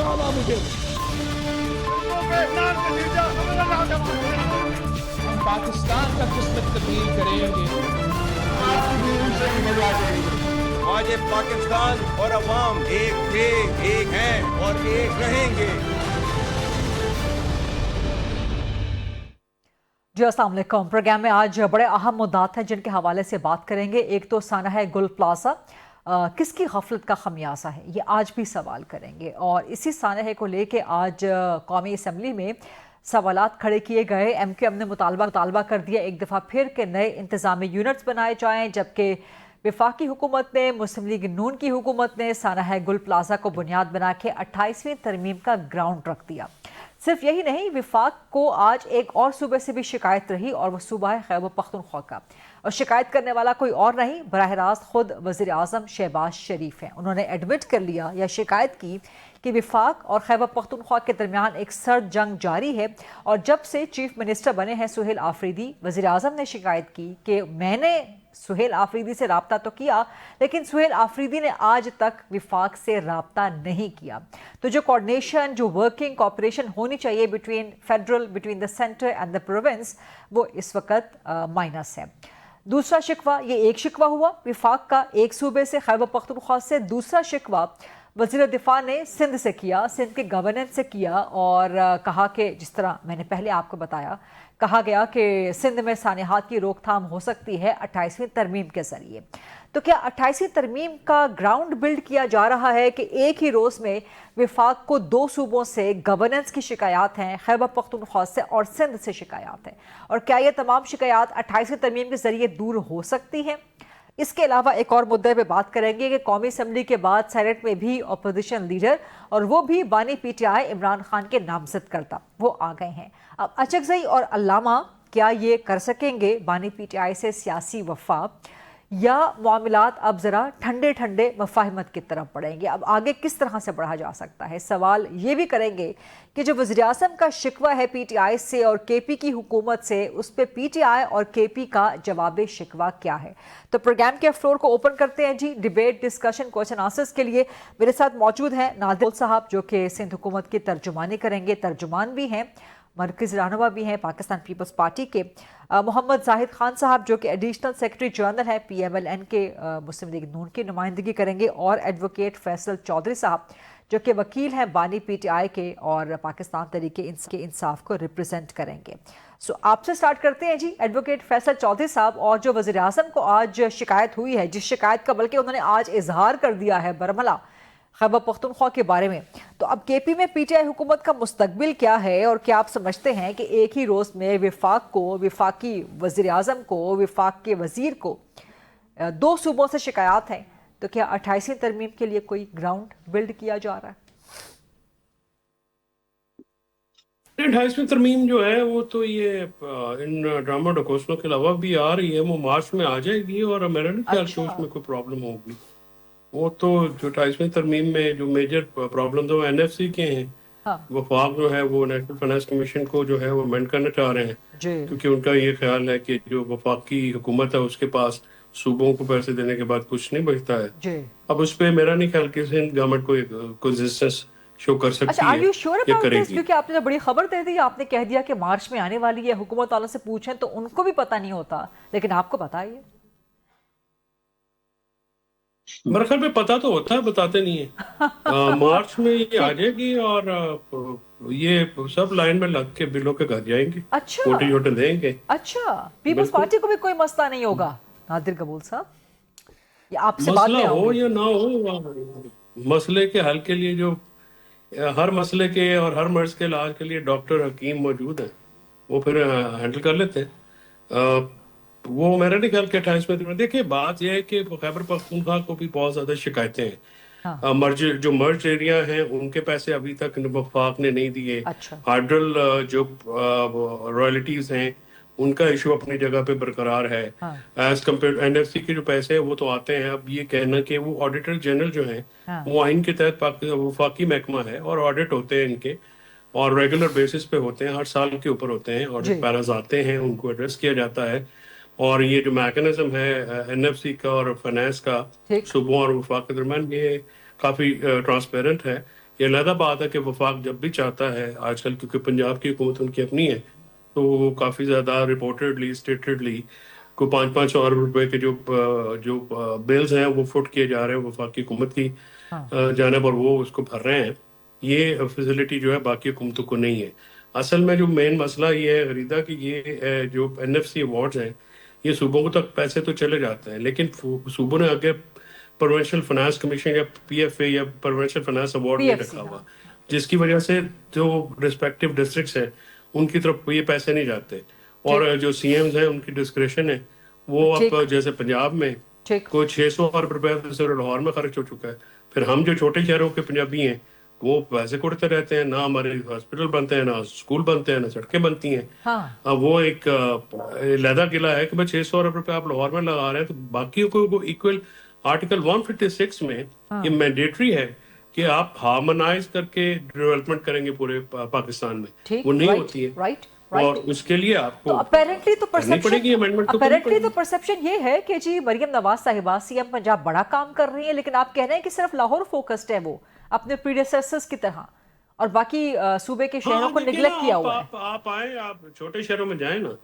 वाला मुझे। हम पाकिस्तान का किस्मत तब्दील करेंगे। आज ये पाकिस्तान और अवाम एक थे, एक हैं और एक रहेंगे। जी अस्सलाम वालेकुम। प्रोग्राम में आज बड़े अहम मुद्दात हैं जिनके हवाले से बात करेंगे। एक तो सानहा गुल प्लाजा किसकी गफलत का खमियाजा है, ये आज भी सवाल करेंगे। और इसी सानहे को लेके आज कौमी असम्बली में सवालात खड़े किए गए। MQM ने मुतालबा कर दिया एक दफ़ा फिर के नए इंतज़ामी यूनिट्स बनाए जाएँ, जबकि वफाकी हुकूमत ने, मुस्लिम लीग नून की हुकूमत ने सानहा गुल प्लाजा को बुनियाद बना के 28वीं तरमीम का ग्राउंड रख दिया। सिर्फ यही नहीं, विफाक को आज एक और सूबे से भी शिकायत रही और वह सूबा है खैबर पख्तूनख्वा का। और शिकायत करने वाला कोई और नहीं, बराह रास्त खुद वज़ीर आज़म शहबाज शरीफ हैं। उन्होंने एडमिट कर लिया या शिकायत की कि विफाक और खैबर पख्तूनख्वा के दरमियान एक सर्द जंग जारी है। और जब से चीफ मिनिस्टर बने हैं सुहेल आफरीदी, वज़ीर आज़म ने शिकायत की कि मैंने सुहेल आफरीदी से रब्ता तो किया, लेकिन सुहेल आफरीदी ने आज तक विफाक से रब्ता नहीं किया। तो जो कोऑर्डिनेशन, जो वर्किंग कोऑपरेशन होनी चाहिए between the centre and the province, वो इस वक्त माइनस है। दूसरा शिकवा, ये एक शिकवा हुआ विफाक का एक सूबे से, खैबर पख्तूनख्वा से। दूसरा शिकवा वज़ीर दिफा ने सिंध से किया, सिंध के गवर्नेंस से किया और कहा कि जिस तरह मैंने पहले आपको बताया, कहा गया कि सिंध में सानिहात की रोकथाम हो सकती है 28वीं तरमीम के जरिए। तो क्या 28वीं तरमीम का ग्राउंड बिल्ड किया जा रहा है कि एक ही रोज़ में विफाक को दो सूबों से गवर्नेंस की शिकायत हैं, खैबर पख्तूनख्वा से और सिंध से शिकायत हैं, और क्या ये तमाम शिकायत 28वीं तरमीम के जरिए दूर हो सकती हैं? इसके अलावा एक और मुद्दे पे बात करेंगे कि कौमी असम्बली के बाद सेनेट में भी अपोजिशन लीडर, और वो भी बानी PTI इमरान खान के नामजद करता, वो आ गए हैं। अब अचकज़ई और अल्लामा क्या ये कर सकेंगे बानी PTI से सियासी वफा, या मामलात अब ज़रा ठंडे ठंडे मफाहिमत की तरफ बढ़ेंगे? अब आगे किस तरह से बढ़ा जा सकता है? सवाल ये भी करेंगे कि जो वज़ीर आज़म का शिकवा है PTI से और KP की हुकूमत से, उस पर PTI और KP का जवाब शिकवा क्या है? तो प्रोग्राम के फ्लोर को ओपन करते हैं जी, डिबेट, डिस्कशन, क्वेश्चन आंसर्स के लिए मेरे साथ मौजूद हैं नादिर साहब जो कि सिंध हुकूमत की तर्जुमानी करेंगे, तर्जुमान भी हैं, मरकज़ी रहनुमा भी हैं पाकिस्तान पीपल्स पार्टी के, मोहम्मद जाहिद खान साहब जो कि एडिशनल सेक्रेटरी जनरल हैं PMLN के, मुस्लिम लीग नून की नुमाइंदगी करेंगे, और एडवोकेट फैसल चौधरी साहब जो कि वकील हैं बानी PTI के और पाकिस्तान तरीके इंसाफ को रिप्रेजेंट करेंगे। सो आपसे स्टार्ट करते हैं जी, एडवोकेट फैसल चौधरी साहब। और जो वज़ीर आज़म को आज शिकायत हुई है, जिस शिकायत का बल्कि उन्होंने आज इजहार कर दिया है बरमला खैबर पख्तूनख्वा के बारे में, तो अब KP में PTI हुकूमत का मुस्तकबिल क्या है? और क्या आप समझते हैं कि एक ही रोज़ में विफाक को, विफाकी वज़ीर आज़म को, विफाक के वज़ीर को दो सूबों से शिकायत है, तो क्या 28वीं तरमीम के लिए कोई ग्राउंड बिल्ड किया जा रहा है? 28वीं तरमीम जो है वो तो ये इन ड्रामा डकोसलों के अलावा भी आ रही है, वो मार्च में आ जाएगी और मेरा नहीं ख्याल कि उसमें कोई प्रॉब्लम होगी। वो तो जो 28वीं तरमीम में जो मेजर प्रॉब्लम वो NFC के हैं। हाँ। वफाक जो है वो नेशनल फाइनेंस कमीशन को जो है वो अमेंड करना चाह रहे हैं, क्योंकि उनका ये ख्याल है कि जो वफाकी हुकूमत है उसके पास सूबों को पैसे देने के बाद कुछ नहीं बचता है। अब उस पर मेरा नहीं ख्याल कि गवर्नमेंट को रेजिस्टेंस शो कर सकती अच्छा, आर यू श्योर या अबाउट दिस? करेगी। क्योंकि आपने तो बड़ी खबर दे दी, आपने कह दिया कि मार्च में आने वाली है। हुकूमत वालों से पूछें तो उनको भी पता नहीं होता, लेकिन आपको पता ही है। मेरे ख्याल में पता तो होता है, बताते नहीं है। मार्च में ये आ जाएगी और ये सब लाइन में लग के बिलों के घर जाएंगे। अच्छा, छोटे छोटे देंगे। अच्छा, पीपल्स पार्टी को भी कोई मसला नहीं होगा नादिर कबूल साहब? ये आपसे बात मसला में हो आऊंगी। या ना हो, मसले के हल के लिए जो हर मसले के और हर मर्ज के इलाज के लिए डॉक्टर हकीम मौजूद हैं, वो फिर हैंडल कर लेते हैं। वो मेरा नहीं ख्याल कि 28 में। देखिए बात यह है कि खैबर पख्तूनख्वा को भी बहुत ज्यादा शिकायतें हैं। हाँ। मर्ज एरिया हैं उनके पैसे अभी तक वफाक ने नहीं दिए। अच्छा। हाइड्रल जो रॉयल्टीज हैं उनका इशू अपनी जगह पे बरकरार है। एज कम्पेयर NFC के जो पैसे हैं वो तो आते हैं। अब ये कहना कि वो ऑडिटर जनरल जो हैं वो आइन के तहत वफाकी महकमा है और ऑडिट होते हैं इनके, और रेगुलर बेसिस पे होते हैं, हर साल के ऊपर होते हैं, ऑडिट पैराज आते हैं, उनको एड्रेस किया जाता है। और ये जो मैकेनिज्म है NFC का और फाइनेंस का सूबों और वफाक के दरमियान, ये काफी ट्रांसपेरेंट है। یہ علیحدہ بات ہے کہ وفاق جب بھی چاہتا ہے آج کل، کیونکہ پنجاب کی حکومت ان کی اپنی ہے، تو وہ کافی زیادہ رپورٹڈلی اسٹیٹڈلی کو 5-5 اور روپے کے جو بلز ہیں وہ فٹ کیے جا رہے ہیں وفاقی حکومت کی جانب، اور وہ اس کو بھر رہے ہیں. یہ فیسلٹی جو ہے باقی حکومتوں کو نہیں ہے. اصل میں جو مین مسئلہ یہ ہے غریدہ کہ یہ جو NFC ایوارڈز ہیں یہ صوبوں کو تک پیسے تو چلے جاتے ہیں، لیکن صوبوں نے آگے پروونشل فائنانس کمیشن یا PFA یا پروونشل فائنانس ایوارڈ نہیں رکھا ہوا، جس کی وجہ سے جو ریسپیکٹو ڈسٹرکٹس ہیں ان کی طرف یہ پیسے نہیں جاتے. اور جو CMs ہیں ان کی ڈسکریشن ہے، وہ اب جیسے پنجاب میں کوئی 600 ارب روپے لاہور میں خرچ ہو چکا ہے. پھر ہم جو چھوٹے شہروں کے پنجابی ہیں وہ پیسے کوڑتے رہتے ہیں، نہ ہمارے ہاسپٹل بنتے ہیں، نہ اسکول بنتے ہیں، نہ سڑکیں بنتی ہیں. اب وہ ایک علیحدہ قلعہ ہے کہ بھائی 600 ارب روپے آپ لاہور میں لگا رہے ہیں، تو باقیوں کو ایکول آرٹیکل 156 میں یہ مینڈیٹری ہے کہ آپ ہارمونائز کر کے ڈیولپمنٹ کریں گے پورے پاکستان میں، وہ نہیں ہوتی ہے. اور اس کے لیے آپ کو اپیرنٹلی تو پرسپشن یہ ہے کہ جی مریم نواز صاحبہ CM پنجاب بڑا کام کر رہی ہیں، لیکن آپ کہہ رہے ہیں کہ صرف لاہور فوکسڈ ہے وہ اپنے پریڈیسیسرز کی طرح، اور باقی صوبے کے شہروں کو نگلیکٹ کیا ہوا ہے. آپ آئیں، آپ چھوٹے شہروں میں جائیں نا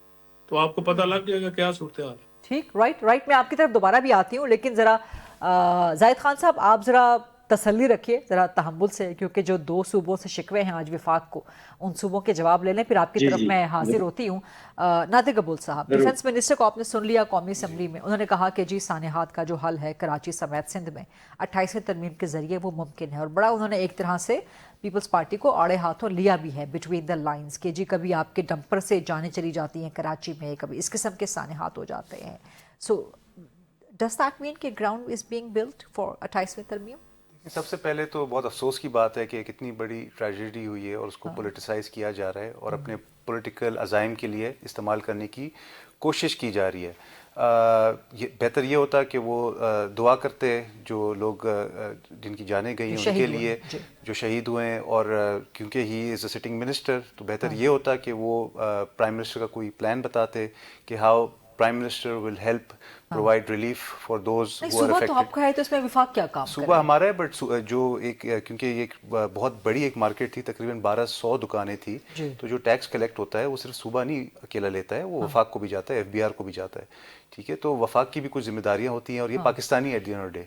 تو آپ کو پتہ لگ جائے گا کیا صورتحال ہے. ٹھیک، رائٹ میں آپ کی طرف دوبارہ بھی آتی ہوں، لیکن ذرا زاہد خان صاحب آپ ذرا تسلی رکھیے ذرا تحمل سے، کیونکہ جو 2 صوبوں سے شکوے ہیں آج وفاق کو، ان صوبوں کے جواب لے لیں، پھر آپ کی طرف میں حاضر ہوتی ہوں. ناطق ابول صاحب، ڈیفنس منسٹر کو آپ نے سن لیا قومی اسمبلی میں، انہوں نے کہا کہ جی سانحات کا جو حل ہے کراچی سمیت سندھ میں 28ویں ترمیم کے ذریعے وہ ممکن ہے، اور بڑا انہوں نے ایک طرح سے پیپلز پارٹی کو آڑے ہاتھوں لیا بھی ہے بٹوین دا لائنز کہ جی کبھی آپ کے ڈمپر سے جانیں چلی جاتی ہیں کراچی میں، کبھی اس قسم کے سانحات ہو جاتے ہیں. سو ڈز دیٹ مین کہ ground is being built for 28ویں ترمیم؟ سب سے پہلے تو بہت افسوس کی بات ہے کہ کتنی بڑی ٹریجڈی ہوئی ہے اور اس کو پولیٹیسائز کیا جا رہا ہے اور اپنے پولیٹیکل عزائم کے لیے استعمال کرنے کی کوشش کی جا رہی ہے. بہتر یہ ہوتا کہ وہ دعا کرتے جو لوگ جن کی جانیں گئی ہیں ان کے لیے جو شہید ہوئے ہیں، اور کیونکہ ہی از اے سٹنگ منسٹر تو بہتر یہ ہوتا کہ وہ پرائم منسٹر کا کوئی پلان بتاتے کہ how Prime Minister will help provide relief for those who are affected. صوبہ تو آپ کا ہے تو اس میں وفاق کیا کام صوبہ ہمارا ہے، بٹ جو ایک کیونکہ یہ ایک بہت بڑی ایک مارکیٹ تھی، تقریباً 1200 دکانیں تھی، تو جو ٹیکس کلیکٹ ہوتا ہے وہ صرف صوبہ نہیں اکیلا لیتا ہے، وہ وفاق کو بھی جاتا ہے، FBR کو بھی جاتا ہے. ٹھیک ہے، تو وفاق کی بھی کچھ ذمہ داریاں ہوتی ہیں، اور یہ Pakistani at the end of day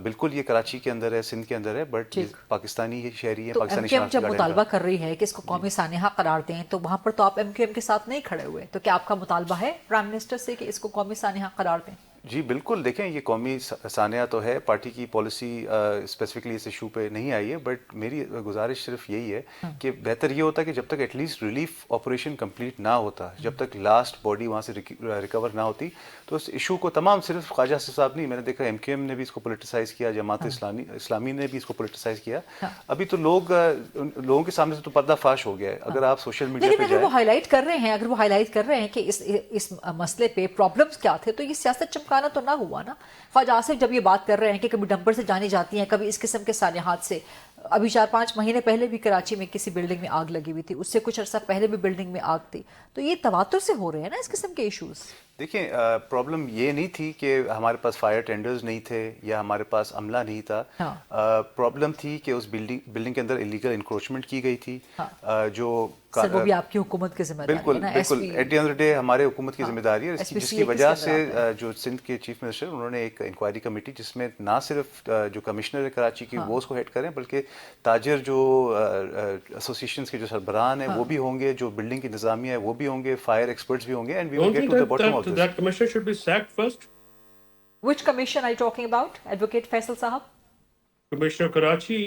بالکل یہ کراچی کے اندر ہے، سندھ کے اندر ہے، بٹ پاکستانی یہ شہری ہے. پاکستانی MQM جب مطالبہ کر رہی ہے کہ اس کو قومی سانحہ قرار دیں تو وہاں پر تو آپ MQM کے ساتھ نہیں کھڑے ہوئے، تو کیا آپ کا مطالبہ ہے پرائم منسٹر سے کہ اس کو قومی سانحہ قرار دیں؟ جی بالکل، دیکھیں یہ قومی سانحہ تو ہے، پارٹی کی پالیسی اسپیسیفکلی اس ایشو پہ نہیں آئی ہے، بٹ میری گزارش صرف یہی ہے کہ بہتر یہ ہوتا کہ جب تک at least relief operation complete نہ ہوتا، جب تک لاسٹ باڈی وہاں سے ریکور نہ ہوتی، تو اس ایشو کو تمام صرف خواجہ صاحب نہیں، میں نے دیکھا MQM نے بھی اس کو پولیٹیسائز کیا، جماعت اسلامی نے بھی اس کو پولیٹیسائز کیا. ابھی تو لوگوں کے سامنے سے تو پردہ فاش ہو گیا ہے. اگر آپ سوشل میڈیا پہ جائیں، وہ ہائی لائٹ کر رہے ہیں کہ اس مسئلے پہ پرابلمز کیا تھے، تو یہ سیاست چمکانا تو نہ ہوا نا. خواجہ آصف جب یہ بات کر رہے ہیں کہ کبھی ڈمپر سے جانی جاتی ہیں، کبھی اس قسم کے سانحات سے، ابھی 4-5 مہینے پہلے بھی کراچی میں کسی بلڈنگ میں آگ لگی ہوئی تھی، اس سے کچھ عرصہ پہلے بھی بلڈنگ میں آگ تھی، تو یہ تواتر سے ہو رہے ہیں نا اس قسم کے ایشوز. دیکھیں پرابلم یہ نہیں تھی کہ ہمارے پاس فائر ٹینڈرز نہیں تھے یا ہمارے پاس عملہ نہیں تھا، پرابلم تھی کہ اس بلڈنگ کے اندر الیگل انکروچمنٹ کی گئی تھی، جو وہ بھی آپ کی حکومت کی ذمہ داری ہے نا. بالکل at the end of the day ہمارے حکومت کی ذمہ داری ہے، جس کی وجہ سے جو سندھ کے چیف منسٹر انہوں نے ایک انکوائری کمیٹی جس میں نہ صرف جو کمشنر ہے کراچی کی وہ اس کو ہیڈ کریں، بلکہ تاجر جو ایسوسیشنز کے جو سربراہان ہیں وہ بھی ہوں گے، جو بلڈنگ کی انتظامیہ ہے وہ بھی ہوں گے، فائر ایکسپرٹس بھی ہوں گے، and we will get to the bottom of this. That commissioner should be sacked first. Which commission are you talking about, Advocate Faisal Sahab? Commissioner Karachi.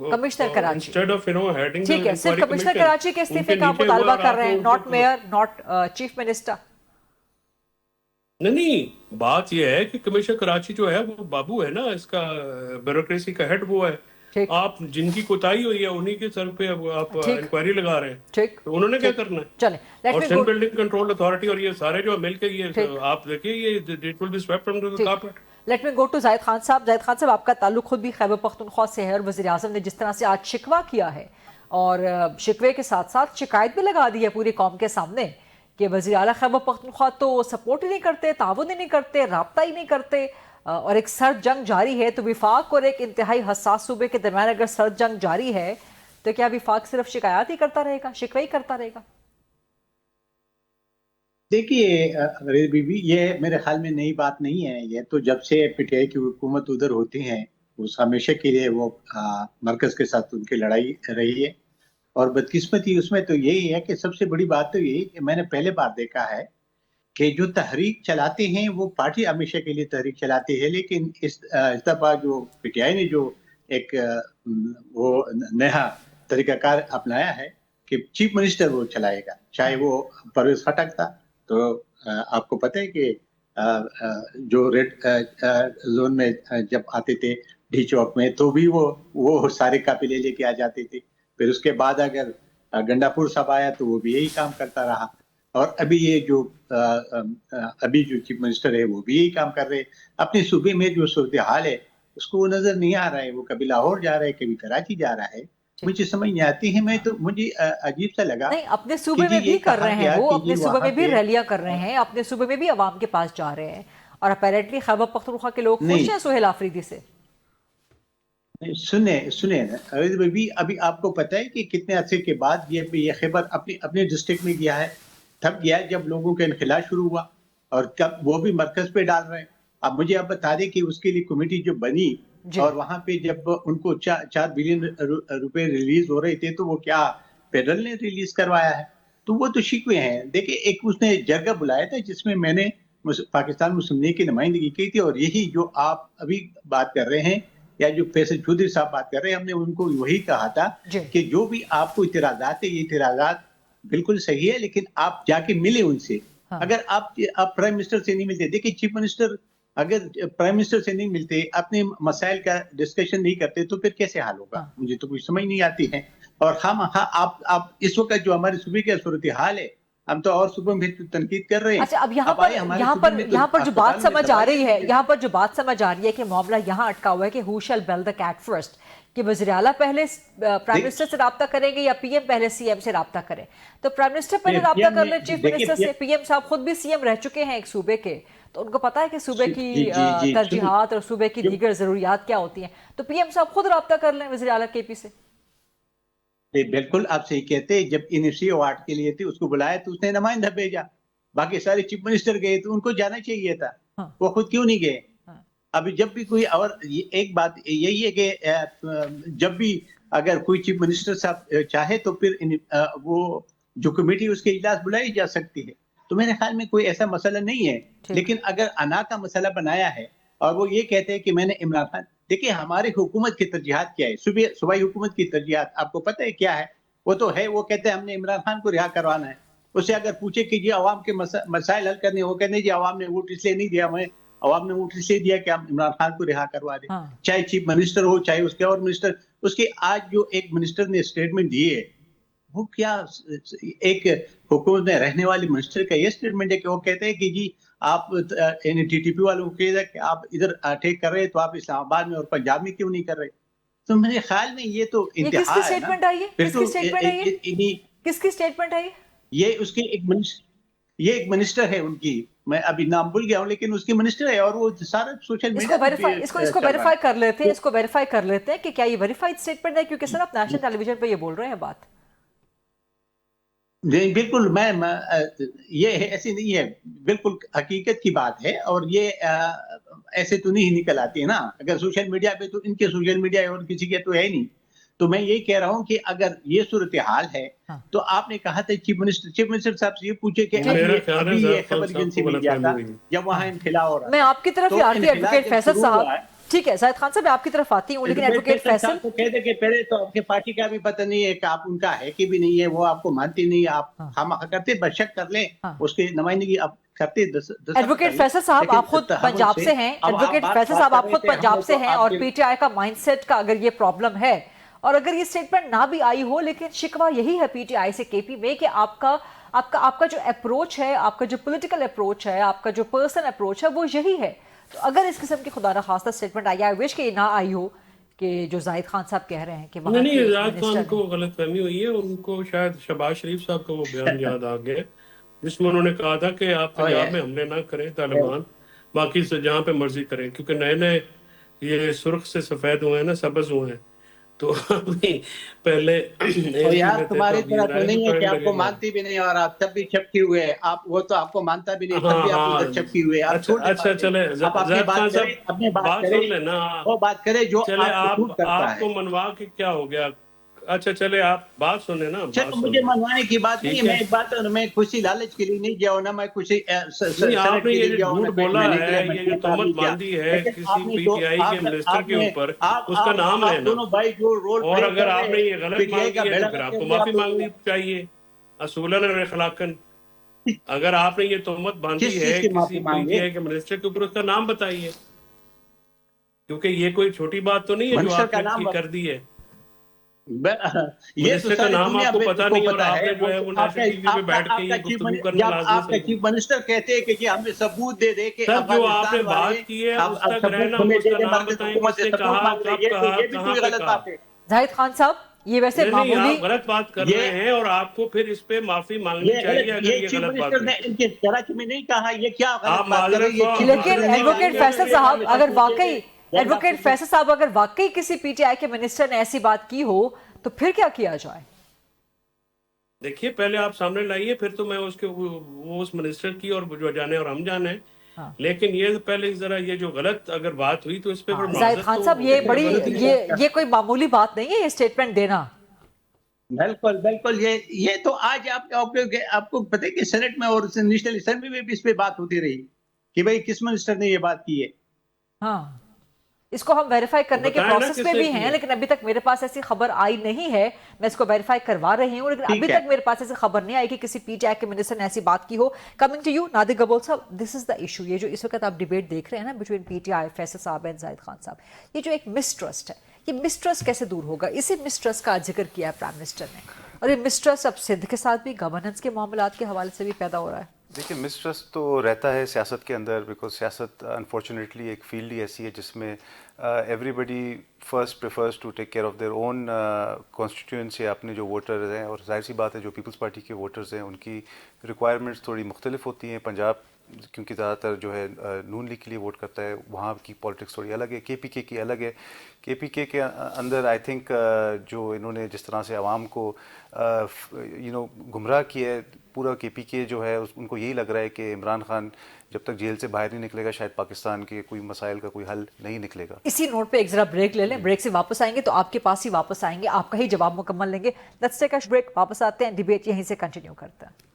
Commissioner Karachi. Instead of heading the ٹھیک ہے، صرف commissioner Karachi کے استعفے کا مطالبہ کر رہے ہیں، not mayor, not chief minister. نہیں، بات یہ ہے کہ کمشنر کراچی جو ہے وہ بابو ہے نا، اس کا بیوروکریسی کا ہیڈ وہ ہے. آپ جن کی کوتاہی ہوئی ہے انہی کے سر پہ آپ انکوائری لگا رہے ہیں، ٹھیک، تو انہوں نے کیا کرنا ہے. چلیں، اور سندھ بلڈنگ کنٹرول اتھارٹی اور یہ سارے جو مل کے یہ آپ دیکھیے یہ it will be swept under the carpet. Let me go to Zahid Khan صاحب. زاہد خان صاحب، آپ کا تعلق خود بھی خیبر پختونخوا سے ہے، اور وزیر اعظم نے جس طرح سے آج شکوہ کیا ہے اور شکوے کے ساتھ ساتھ شکایت بھی لگا دی ہے پوری قوم کے سامنے کہ وزیر اعلیٰ خیبر پختونخوا تو سپورٹ ہی نہیں کرتے، تعاون ہی نہیں کرتے، رابطہ ہی نہیں کرتے، और एक सर्द जंग जारी है, तो विफाक और एक इंतहाई हसास सूबे के दरमियान अगर सर्द जंग जारी है तो क्या विफाक सिर्फ शिकायत ही करता रहेगा, शिकवे ही करता रहेगा? देखिए अंग्रेज बीबी, ये मेरे ख्याल में नई बात नहीं है। ये तो जब से पीटीआई की हुकूमत उधर होती है उस हमेशा के लिए वो मरकज के साथ उनकी लड़ाई रही है। और बदकिस्मती उसमें तो यही है कि सबसे बड़ी बात तो यही कि मैंने पहले बार देखा है कि जो तहरीक चलाते हैं वो पार्टी हमेशा के लिए तहरीक चलाती है, लेकिन इस दफा जो पीटीआई ने जो एक वो नया तरीकाकार अपनाया है कि चीफ मिनिस्टर वो चलाएगा, चाहे वो परवेज खटक था। तो आपको पता है कि जो रेड जोन में जब आते थे डी चौक में तो भी वो सारे काफिले लेके आ जाते थे। फिर उसके बाद अगर गंडापुर साहब आया तो वो भी यही काम करता रहा, और अभी ये जो अभी जो चीफ मिनिस्टर है वो भी यही काम कर रहे हैं। अपने सूबे में जो सूरत हाल है उसको वो नजर नहीं आ रहा है, वो कभी लाहौर जा रहा है, कभी कराची जा रहा है, मुझे समझ नहीं आती है। मैं तो मुझे अजीब सा लगा। नहीं, अपने सूबे में भी कर रहे हैं वो, अपने सूबे में भी रैलियां कर रहे हैं, अपने सूबे में भी अवाम के पास जा रहे हैं, और अपेरेंटली खैबर पख्तूनख्वा के लोग खुश हैं सुहेल आफरीदी से। सुने ना अभी आपको पता है कि कितने अरसे के बाद ये खैबर अपने डिस्ट्रिक्ट में गया है, तब गया जब लोगों का इनखिला शुरू हुआ, और कब वो भी मरकज पे डाल रहे हैं। अब मुझे आप बता दें कि उसके लिए कमेटी जो बनी और वहां पे जब उनको 4 बिलियन रुपए रिलीज हो रहे थे तो वो क्या फेडरल ने रिलीज करवाया है? तो वो तो शिकवे हैं। देखिए, एक उसने जगह बुलाया था जिसमें मैंने पाकिस्तान मुस्लिम लीग की नुमाइंदगी की थी, और यही जो आप अभी बात कर रहे हैं या जो फैसल चौधरी साहब बात कर रहे हैं, हमने उनको वही कहा था कि जो भी आपको इतराजात है, ये इतराजात बिल्कुल सही है, लेकिन आप जाके मिले उनसे। अगर आप प्राइम मिनिस्टर से नहीं मिलते, देखिए चीफ मिनिस्टर अगर प्राइम मिनिस्टर से नहीं मिलते, अपने मसाइल का डिस्कशन नहीं करते, तो फिर कैसे हाल होगा? मुझे तो कुछ समझ नहीं आती है। और आप इस वक्त जो हमारे सूबे का सूरत हाल है, हम तो और सूबों में तनकीद कर रहे हैं। अच्छा, अब यहाँ पर जो बात समझ आ रही है, यहाँ पर जो बात समझ आ रही है कि मामला यहाँ अटका हुआ है कि हू शैल बेल द कैट फर्स्ट, कि वज़ीर आला पहले प्राइम मिनिस्टर से राब्ता करेंगे या पीएम पहले सीएम से राब्ता करें? तो प्राइम मिनिस्टर पहले राब्ता कर ले चीफ मिनिस्टर से। पीएम साहब खुद भी सीएम रह चुके हैं एक सूबे के, तो उनको पता है कि सूबे की तरजीहात और सूबे की दीगर जरूरियात क्या होती हैं। तो पीएम साहब खुद राब्ता कर लें वज़ीर आला केपी से। बिल्कुल आप सही कहते हैं। जब इनिशी अवार्ड के लिए थे उसको बुलाया तो उसने नुमाइंदा भेजा, बाकी सारे चीफ मिनिस्टर गए तो उनको जाना चाहिए था। वो खुद क्यों नहीं गए? अभी जब भी कोई, और एक बात यही है कि जब भी अगर कोई चीफ मिनिस्टर साहब चाहे तो फिर वो जो कमेटी उसके इजलास बुलाई जा सकती है। तो मेरे ख्याल में कोई ऐसा मसला नहीं है। लेकिन अगर अना का मसला बनाया है और वो ये कहते हैं कि मैंने इमरान खान, देखिए हमारी हुकूमत की तरजीहात क्या है, सूबाई हुकूमत की तरजीहात आपको पता है क्या है? वो तो है, वो कहते हैं हमने इमरान खान को रिहा करवाना है। उससे अगर पूछे कि जी अवाम के मसाइल हल करने, वो कहते हैं जी अवाम ने वोट इसलिए नहीं दिया, हमें अवाम ने वोट इसलिए दिया कि हम इमरान खान को रिहा करवा दें। चाहे चीफ मिनिस्टर हो, चाहे उसके और मिनिस्टर। उसके आज जो एक मिनिस्टर ने स्टेटमेंट दी है, वो क्या एक हुकूमत में रहने वाले मिनिस्टर का ये स्टेटमेंट है कि वो कहते हैं कि जी आप टीटीपी वालों को कह कि आप इधर अटैक कर रहे हैं तो आप इस्लामाबाद में और पंजाब में क्यों नहीं कर रहे? तो मेरे ख्याल में ये तो इंतहा है। किसकी स्टेटमेंट है ये? किसकी स्टेटमेंट है ये? ये उसके एक मिनिस्टर है उनकी, मैं अभी नाम भूल गया हूँ, लेकिन उसकी मिनिस्टर है और वो सारा सोशल मीडिया इसको वेरीफाई कर लेते हैं, इसको वेरीफाई कर लेते हैं कि क्या ये वेरीफाइड स्टेटमेंट है, क्योंकि सर आप नेशनल टेलीविजन पे ये बोल रहे हैं बात। नहीं बिल्कुल, मैं ये ऐसी नहीं है, बिल्कुल हकीकत की बात है। और ये ऐसे तो नहीं निकल आती है ना, अगर सोशल मीडिया पे तो इनके सोशल मीडिया है और किसी के तो है नहीं। तो मैं यही कह रहा हूँ कि अगर ये सूरत हाल है तो आपने कहा था चीफ मिनिस्टर साहब से ये पूछे कि अभी ये खबर एजेंसी में गया था जब वहाँ इनखिला हो रहा। मैं आपकी तरफ एडवोकेट फैसल साहब, ठीक है जाहिद खान साहब, मैं आपकी तरफ आती हूँ, लेकिन एडवोकेट फैसल को कह दे कि पहले तो आपके पार्टी का भी पता नहीं है कि आप उनका है कि भी नहीं है, वो आपको मानती नहीं, आप हम करते बशक कर ले उसकी नुमाइंदगी आप करते। एडवोकेट फैसल साहब आप खुद पंजाब से हैं, एडवोकेट फैसल साहब आप खुद पंजाब से हैं, और पीटीआई का माइंडसेट का अगर ये प्रॉब्लम है और अगर ये स्टेटमेंट ना भी आई हो, लेकिन शिकवा यही है पीटीआई से केपी में कि आपका जो अप्रोच है, आपका जो पॉलिटिकल अप्रोच है, आपका जो पर्सनल अप्रोच है वो यही है। तो अगर इस किस्म की खुदा न खास्ता स्टेटमेंट आई, आई विश कि ये ना आई हो कि जो जाहिद खान साहब कह रहे हैं कि नहीं, जाहिद खान को गलतफहमी हुई है, उनको शायद शहबाज शरीफ साहब का वो बयान याद आ गया जिसमें उन्होंने कहा था कि आप पंजाब में हमले ना करें तालिबान, باقی سے جہاں پہ مرضی کریں، کیونکہ نئے نئے یہ سرخ سے سفید ہوئے ہیں نا، سبز ہوئے ہیں، تو ابھی پہلے اور AC یار میں تھے تو تمہاری اب طرح تو اسرائیل نہیں میں ہے کہ ٹائم آپ کو لگے گا۔ مانتی بھی نہیں اور آپ تب بھی چپکی ہوئے ہیں، آپ وہ تو آپ کو مانتا بھی نہیں تب ہاں بھی آپ ہاں، ادھر چپکی ہوئے، آپ اچھا چھوڑ دیں اچھا، باتیں، چلے آپ اپنی زید خان بات کریں، صاحب اپنی بات بات کریں، سن لیں نا، وہ بات کریں جو چلے آپ کو سوٹ کرتا آپ ہے۔ کو منوا کے کیا ہو گیا؟ اچھا چلے آپ بات سنیں نا، بات چلو سن مجھے لیں، منوانے کی بات نہیں ہے، ٹھیک ہے؟ میں ایک بات میں خوشی لالچ کے لیے نہیں گیا ہوں، نہ میں خوشی نہیں، آپ سنٹ نے کے یہ لیے جو گیا ہوں، نہ جھوٹ پیٹ بولا بھرنے کے لیے ہے، میں یہ نے جو کام تہمت نہیں کیا، باندھی ہے لیکن کسی آپ نے پی تو ٹی آئی کے منسٹر کے اوپر، اس کا نام آپ لینا، دونوں بھائی جو رول اور پلے اگر کر آپ رہے نے ہیں یہ پی غلط ٹی آئی کا مانگی ہے بیڑا تو پھر آپ کرتے کو ہوئے معافی آپ مانگنی چاہیے، اصولاً اور اخلاقاً۔ اگر آپ نے یہ تہمت باندھی کس چیز ہے کی کسی معافی پی ٹی مانگے؟ آئی کے منسٹر کے اوپر، اس کا نام بتائیے، کیونکہ یہ کوئی چھوٹی بات تو نہیں ہے جو منسٹر آپ کا نے نام کر دی ہے۔ یہ تو منسٹر کا ساری نام دنیا آپ کو پتا کو نہیں، اور پتا آپ ہے، نے جو ہے وہ نیشنل ٹی وی پہ بیٹھ کے یہ گفتگو کرنا جب لازمی آپ کا سمجھا۔ چیف منسٹر کہتے ہیں کہ جی ہمیں ثبوت دے دے کہ سر جو آپ نے افغانستان والے بات کی ہے اب اس تک ثبوت رہنا، ہمیں اس دے کا دیں، نام بھارت بتائیں، حکومت کس سے نے سپورٹ کہا، مانگ رہے کب ہیں، کہا، یہ بھی کہاں کوئی پہ غلط کہا؟ بات ہے۔ زاہد خان صاحب یہ ویسے نہیں، معمولی آپ غلط بات کر رہے ہیں اور آپ کو پھر اس پہ معافی مانگنی یہ چاہیے اگر یہ یہ چیف غلط بات منسٹر ہوئی نے تو۔ ان کے کراچی میں نہیں کہا، یہ کیا غلط آپ بات کر رہے معذرت ہیں، یہ چیف خواہ، لیکن منسٹر نے ایڈوکیٹ کہا فیصل کہ صاحب ہمیں اگر ثبوت دے دے، واقعی ورنہ ایڈوکیٹ فیصل صاحب اگر واقعی کسی پی ٹی آئی کے منسٹر نے ایسی بات کی ہو تو پھر کیا کیا جائے؟ دیکھیے پہلے آپ سامنے لائیے، پھر تو میں اس کے وہ اس منسٹر کی اور جو جانے اور ہم جانے، لیکن یہ پہلے ذرا یہ جو غلط اگر بات ہوئی تو اس پہ زاہد معذرت خان تو صاحب یہ بڑی بنتی ہے۔ یہ کوئی معمولی بات نہیں ہے یہ اسٹیٹمنٹ دینا۔ بالکل بالکل، یہ تو آج آپ کو پتہ ہے کہ سینٹ میں اور نیشنل اسمبلی میں بھی اس پہ بات ہوتی رہی کہ بھئی کس منسٹر نے یہ بات کی ہے۔ ہاں، اس کو ہم ویریفائی کرنے کے بتائیں نا پروسیس کس میں نے بھی کی ہیں، ہے۔ لیکن ابھی تک میرے پاس ایسی خبر آئی نہیں ہے، میں اس کو ویریفائی کروا رہی ہوں، لیکن ابھی ٹھیک ہے، تک میرے پاس ایسی خبر نہیں آئی کہ کسی پی ٹی آئی کے منسٹر نے ایسی بات کی ہو۔ کمنگ ٹو یو نادر گبول صاحب، دس از دا ایشو، یہ جو اس وقت آپ ڈیبیٹ دیکھ رہے ہیں نا between P T I, Faisal صاحب اینڈ زاہد خان صاحب، یہ جو ایک مسٹرسٹ ہے، یہ مسٹرسٹ کیسے دور ہوگا؟ اسی مسٹرسٹ کا ذکر کیا ہے پرائم منسٹر نے، اور یہ مسٹرسٹ اب سندھ کے ساتھ بھی گورننس کے معاملات کے حوالے سے بھی پیدا ہو رہا ہے۔ دیکھیں مسٹرسٹ تو رہتا ہے سیاست کے اندر، بیکاز سیاست انفارچونیٹلی ایک فیلڈ ہی ایسی ہے جس میں everybody first prefers to take care of their own constituency, اپنے جو ووٹرز ہیں، اور ظاہر سی بات ہے جو پیپلز پارٹی کے ووٹرز ہیں ان کی ریکوائرمنٹس تھوڑی مختلف ہوتی ہیں۔ پنجاب کیونکہ زیادہ تر جو ہے نون لیگ کے لیے ووٹ کرتا ہے، وہاں کی پالیٹکس تھوڑی الگ ہے، کے پی کے کی الگ ہے۔ کے پی کے اندر آئی تھنک جو انہوں نے جس طرح سے عوام کو گمراہ کیا ہے، پورا کے پی کے جو ہے ان کو یہی لگ رہا ہے کہ عمران خان جب تک جیل سے باہر نہیں نکلے گا شاید پاکستان کے کوئی مسائل کا کوئی حل نہیں نکلے گا۔ اسی نوٹ پہ ایک ذرا بریک لے لیں، بریک سے واپس آئیں گے تو آپ کے پاس ہی واپس آئیں گے، آپ کا ہی جواب مکمل لیں گے۔ لیٹس ٹیک اے بریک، واپس آتے ہیں، ڈیبیٹ یہیں سے کنٹینیو کرتے ہیں۔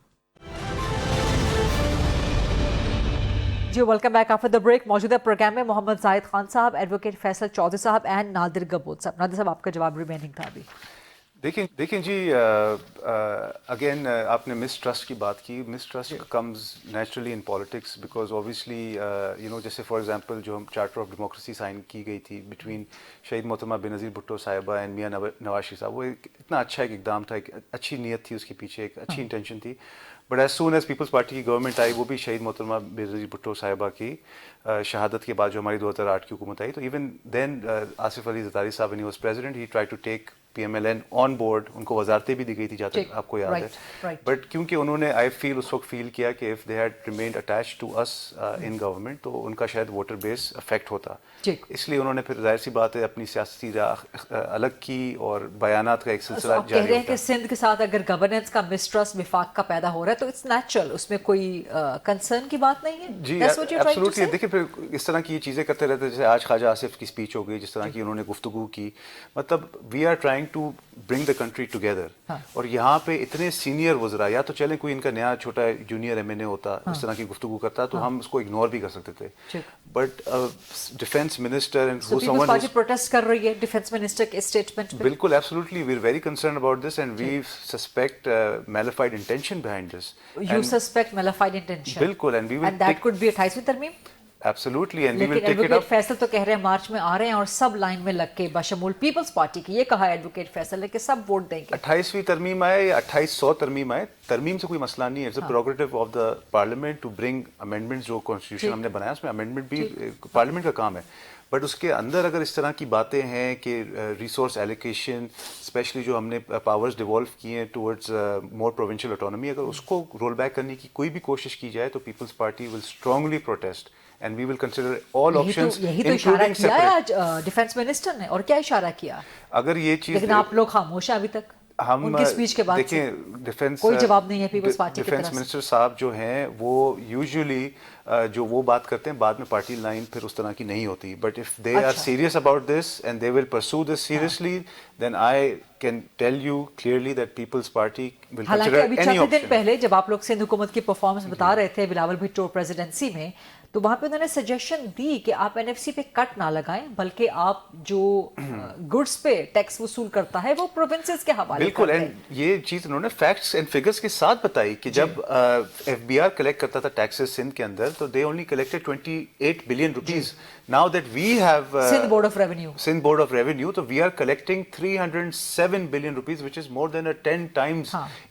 جی welcome back after the break. موجودہ پروگرام میں محمد زاہد خان صاحب، ایڈوکیٹ فیصل چودھری صاحب اینڈ نادر گبول صاحب۔ نادر صاحب آپ کا جواب ریمیننگ تھا ابھی۔ دیکھیں جی، اگین آپ نے مسٹرسٹ کی بات کی۔ Mistrust comes naturally in politics because obviously جیسے فار ایگزامپل جو ہم چارٹر آف ڈیموکریسی سائن کی گئی تھی بٹوین شہید محترمہ بینظیر بھٹو صاحبہ اینڈ میاں نواز شریف صاحب، وہ اتنا اچھا ایک اقدام تھا، ایک اچھی نیت تھی اس کے پیچھے، ایک اچھی انٹینشن تھی، but as soon as Peoples Party کی گورنمنٹ آئی، وہ بھی شہید محترمہ بینظیر بھٹو صاحبہ کی شہادت کے بعد جو ہماری 2008 کی حکومت آئی، تو ایون دین آصف علی زرداری صاحب when he was president he tried to take PMLN on board, ان کو وزارتیں بھی دی گئی تھی جہاں تک آپ کو یاد ہے، بٹ کیونکہ انہوں نے اس وقت فیل کیا کہ if they had remained attach to us in government تو ان کا شاید ووٹر بیس افیکٹ ہوتا، اس لیے انہوں نے پھر ظاہر سی بات ہے اپنی سیاسی راہ الگ کی اور بیانات کا ایک سلسلہ آپ کہہ رہے ہیں کہ سندھ کے ساتھ اگر گورننس کا مسٹرسٹ وفاق کا پیدا ہو رہا ہے تو اٹس نیچرل، اس میں کوئی کنسرن کی بات نہیں ہے؟ جی ایبسولوٹلی۔ دیکھیں پھر اس طرح کی یہ چیزیں کرتے رہتے، جیسے آج خواجہ آصف کی اسپیچ ہو گئی، جس طرح کی انہوں نے گفتگو کی، مطلب we are trying to bring the country together, اور یہاں پہ اتنے سینئر وزراء، یا تو چلیں کوئی ان کا نیا چھوٹا جونیئر ایم این اے ہوتا اس طرح کی گفتگو کرتا تو ہم اس کو اگنور بھی کر سکتے تھے، but defence minister Peoples Party protest کر رہی ہے ڈیفینس منسٹر کے اسٹیٹمنٹ پہ۔ بالکل absolutely, we are very concerned about this and we suspect malified intention behind this. You suspect malified intention. بالکل، and we will and that could be 28ویں ترمیم۔ Absolutely, and we will لیکن take it advocate up. Faisal تو کہہ رہے ہیں مارچ میں آ رہے ہیں اور سب لائن میں لگ کے بشمول پیپلز پارٹی کی، یہ کہا ایڈوکیٹ فیصل نے کہ سب ووٹ دیں گے۔ 28ویں ترمیم آئے یا 2800 ترمیم آئے، ترمیم سے کوئی مسئلہ نہیں ہے، it's a prerogative of the parliament to bring amendments, جو کانسٹیٹیوشن ہم نے بنایا اس میں امینڈمنٹ بھی پارلیمنٹ کا کام ہے، بٹ اس کے اندر اگر اس طرح کی باتیں ہیں کہ ریسورس ایلوکیشن اسپیشلی جو ہم نے پاورز ڈیولو کیے ہیں ٹورڈز مور پروونشل اٹانومی، اگر اس کو رول بیک کرنے کی کوئی بھی کوشش کی جائے تو Peoples Party will strongly protest and we will consider all options, यही तो इशारा including किया है separate. आज डिफेंस मिनिस्टर ने, और क्या इशारा किया, अगर ये चीज लेकिन आप लोग खामोश हैं अभी तक हम उनकी स्पीच के बाद से देखें, डिफेंस कोई जवाब नहीं है पीपल्स पार्टी की डिफेंस तरफ से। मिनिस्टर साहब जो हैं वो यूजुअली जो वो बात करते हैं बाद में पार्टी लाइन फिर उस तरह की नहीं होती, but if they are serious about this and they will pursue this seriously, then I can tell you clearly that Peoples Party will हालांकि कंसीडर अभी एनी 4 दिन ऑप्शन. पहले जब आप लोग सिंध हुकूमत की परफॉर्मेंस बता रहे थे बिलावल भुट्टो प्रेसिडेंसी में, तो वहां पे उन्होंने सजेशन दी कि आप एनएफसी पे कट ना लगाएं, बल्कि आप जो गुड्स पे टैक्स वसूल करता है वो प्रोविंसेस के हवाले बिल्कुल, कर दें। एंड ये चीज उन्होंने फैक्ट्स एंड फिगर्स के साथ बताई कि जब एफबीआर कलेक्ट करता था टैक्सेस सिंध के अंदर, तो they only collected 28 billion rupees. Now that we have Sindh Board of Revenue, Sindh Board of Revenue, so we are collecting 307 billion rupees, which is more than a 10 times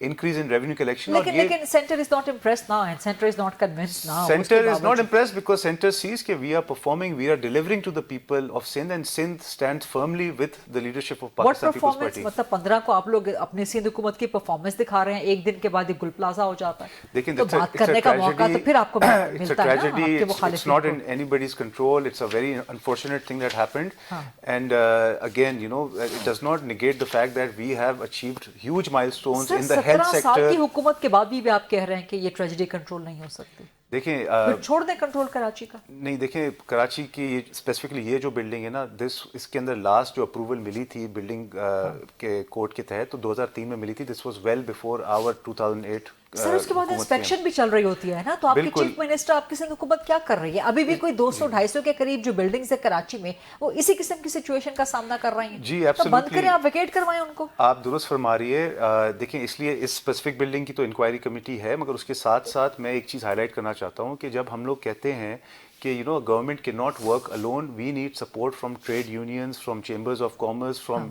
increase in revenue collection. लेकिन लेकिन centre is not impressed now and centre is not convinced now. Center is not impressed because Center sees that we are performing, we are delivering to the people of Sindh, and Sindh stands firmly with the leadership of What Pakistan People's performance? Party. मतलब 15 को आप लोग अपने सिंध हुकूमत की performance दिखा रहे हैं, एक दिन के बाद ये गुल प्लाजा हो जाता है, लेकिन तो बात करने का मौका तो फिर आपको it's a मिलता है ना tragedy. आपके It's मुखालिफिन not को। in anybody's control. It's a very unfortunate thing that happened, and again, you know, it does not negate the fact that we have achieved huge milestones sir in the health 17 साल की sector. हुकूमत के बाद भी आप कह रहे हैं कि ये ट्रेजेडी कंट्रोल नहीं हो सकती, देखें फिर छोड़ दें कंट्रोल कराची का। नहीं, देखें कराची की स्पेसिफिकली ये जो बिल्डिंग है ना, इसके अंदर लास्ट जो अप्रूवल मिली थी बिल्डिंग के कोर्ट के तहत, तो 2003 में मिली थी. This was well before our 2008. Sir उसके बाद इंस्पेक्शन भी चल रही होती है ना, तो आपकी चीफ मिनिस्टर आपकी सिंध हुकूमत क्या कर रही है? अभी भी कोई 200-250 के करीब जो बिल्डिंग्स है कराची में, वो इसी किस्म की सिचुएशन का सामना कर रही हैं। जी, तो absolutely. बंद करें, आप वेकेट करवाएं उनको। आप दुरुस्त फरमा रही है। देखें, इसलिए इस स्पेसिफिक बिल्डिंग की तो इंक्वायरी कमेटी है, मगर उसके साथ साथ मैं एक चीज़ हाईलाइट करना चाहता हूँ कि जब हम लोग कहते हैं कि you know government cannot work alone, we need support from trade unions, from chambers of commerce, from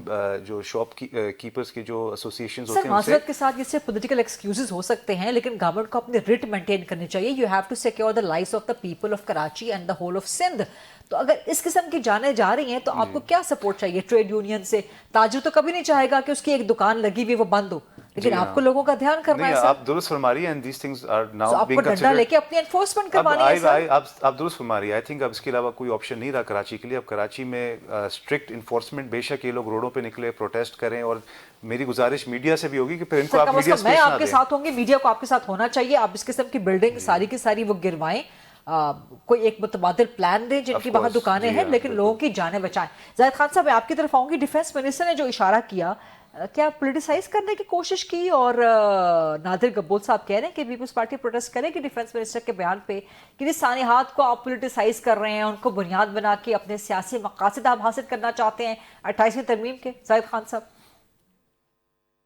जो शॉप कीपर्स के जो एसोसिएशंस होते सर हैं माजरत के साथ इससे पॉलिटिकल एक्सक्यूजेस हो सकते हैं, लेकिन गवर्नमेंट को अपने रिट मेंटेन करनी चाहिए। You have to secure the lives of the people of Karachi and the whole of Sindh. तो अगर इस किस्म की जानें जा रही हैं तो आपको क्या सपोर्ट चाहिए ट्रेड यूनियन से? ताजिर तो कभी नहीं चाहेगा कि उसकी एक दुकान लगी हुई वो बंद हो, लेकिन आपको लोगों का ध्यान करना है। आप दुरुस्त फरमा रही हैं, and these things are now being आपको डंडा लेके अपनी एनफोर्समेंट करवानी है सर। आप दुरुस्त फरमा रही है। आई थिंक अब इसके अलावा कोई ऑप्शन नहीं रहा कराची के लिए। अब कराची में स्ट्रिक्ट इन्फोर्समेंट, बेशक ये लोग रोडों पे निकले, प्रोटेस्ट करें, और मेरी गुजारिश मीडिया से भी होगी कि फिर इनको आप मीडिया मैं आपके साथ होंगी, मीडिया को आपके साथ होना चाहिए। आप इस किस्म की बिल्डिंग सारी की सारी वो गिरवाएं, कोई एक मुतबादिल प्लान दें जिनकी वहां दुकानें हैं, लेकिन लोगों की जानें बचाएं। जाहिद खान साहब, मैं आपकी तरफ आऊंगी। डिफेंस मिनिस्टर ने जो इशारा किया, क्या पॉलिटिसाइज करने की कोशिश की? और नादिर गब्बोल साहब कह रहे हैं कि पीपल्स पार्टी प्रोटेस्ट करेगी डिफेंस मिनिस्टर के बयान पे कि इस सानिहात को आप पॉलिटिसाइज कर रहे हैं, उनको बुनियाद बना के अपने सियासी मकासद आप हासिल करना चाहते हैं 28वीं तरमीम के। जाहिद खान साहब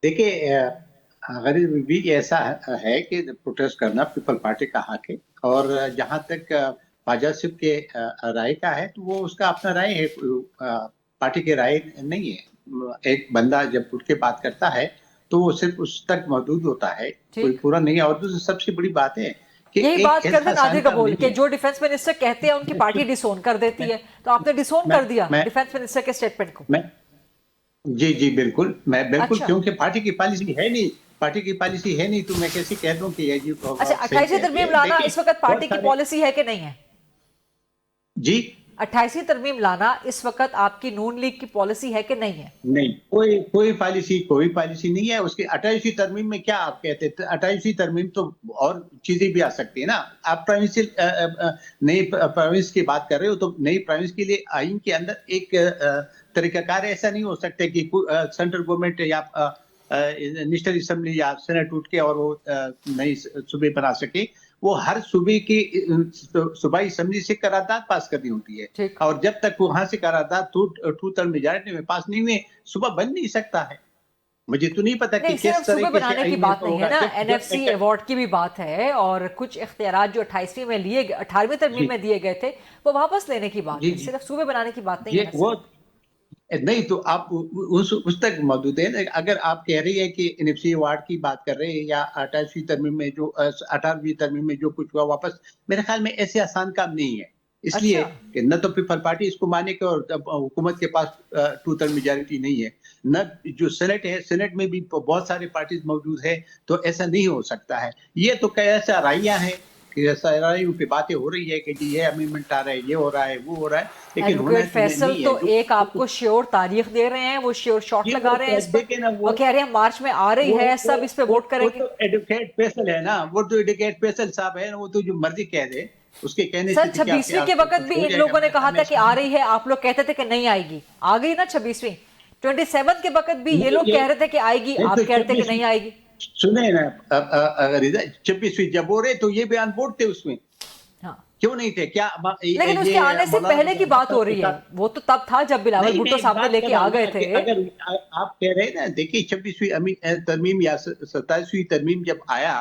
देखिए, अगर भी ऐसा है कि प्रोटेस्ट करना पीपल पार्टी का हक है, और जहां तक ख्वाजा सिप के राय का है तो वो उसका अपना राय है, पार्टी की राय नहीं है। एक बंदा जब उठ के बात करता है तो वो सिर्फ उस तक महदूद होता है, कोई पूरा नहीं है। और दूसरी सबसे बड़ी बात है कि यही बात करते नादिर गब्बोल के जो डिफेंस मिनिस्टर कहते हैं उनकी पार्टी डिसोन कर देती है, तो आपने डिसोन कर दिया डिफेंस मिनिस्टर के स्टेटमेंट को। जी बिल्कुल, मैं बिल्कुल, अच्छा। क्योंकि पार्टी की पॉलिसी है नहीं, पार्टी की पॉलिसी है नहीं, तो मैं कैसे कह दूं कि ये जी। अच्छा, 28वीं तरमीम लाना इस वक्त पार्टी की पॉलिसी है कि नहीं है? जी, 28वीं तरमीम लाना इस वक्त आपकी नून लीग की पॉलिसी है कि नहीं है? नहीं, कोई पॉलिसी नहीं है उसकी। 28वीं तरमीम में क्या आप कहते हैं? 28वीं तरमीम तो और चीजें भी आ सकती है ना। आप नई प्रोविंस की बात कर रहे हो, तो नई प्रोविंस के लिए आइन के अंदर एक तरीकाकार ऐसा नहीं हो सकता कि सेंट्रल गवर्नमेंट या नेशनल असेंबली या सेनेट उठ के और वो नई सूबे बना सके। वो हर सूबे की सूबाई असेंबली से करारदाद पास करनी होती है, और जब तक वहां से करारदाद टू थर्ड मेजॉरिटी में पास नहीं हुए, सूबा बन नहीं सकता है। मुझे तो नहीं पता कि किस तरह बनाने की बात नहीं है ना, एनएफसी अवार्ड की भी बात है, और कुछ इख्तियारात जो 28वीं में लिए 18वीं तरमीम में दिए गए थे वो वापस लेने की बात है, सिर्फ सूबे बनाने की बात नहीं है। वो नहीं, तो आप उस तक मौजूद है। अगर आप कह रही है कि एनएफसी अवार्ड की बात कर रहे हैं, या 28वीं तरमीम में जो 18वीं तरमीम में जो कुछ हुआ वापस, मेरे ख्याल में ऐसे आसान काम नहीं है। इसलिए कि न तो पीपल पार्टी इसको माने के, और हुकूमत के पास टू थर्ड मेजॉरिटी नहीं है, न जो सेनेट है, सेनेट में भी बहुत सारे पार्टीज मौजूद है, तो ऐसा नहीं हो सकता है। ये तो कैसा राइयां है पे बातें हो रही है कि जी ये अमेंडमेंट आ रहा है, ये हो रहा है, वो हो रहा है, लेकिन होना एडवोकेट फैसल नहीं तो है। एक आपको श्योर तारीख दे रहे हैं, वो श्योर शॉट लगा रहे हैं इस पर, देखे ना, वो कह रहे हैं मार्च में आ रही है, सब इस पे वोट करेंगे। वो तो एडवोकेट फैसल है ना, वो तो एडवोकेट फैसल साहब है ना, वो तो जो मर्जी कह दे, उसके कहने सर से 26वीं के वक्त भी इन लोगों ने कहा था कि आ रही है, आप लोग कहते थे कि नहीं आएगी, आ गई ना 26वीं। 27 के वक्त भी ये लोग कह रहे थे कि आएगी, आप कह रहे थे कि नहीं आएगी। सुने ना, अगर 26वीं जब हो रहे तो ये बयान बोर्ड थे उसमें, हाँ क्यों नहीं थे? क्या लेकिन उसके आने से पहले की बात हो रही है, वो तो तब था जब बिलावल भुट्टो साहब ने लेके आ गए थे। अगर आप कह रहे हैं ना, देखिए 26वीं तरमीम या 27वीं तरमीम जब आया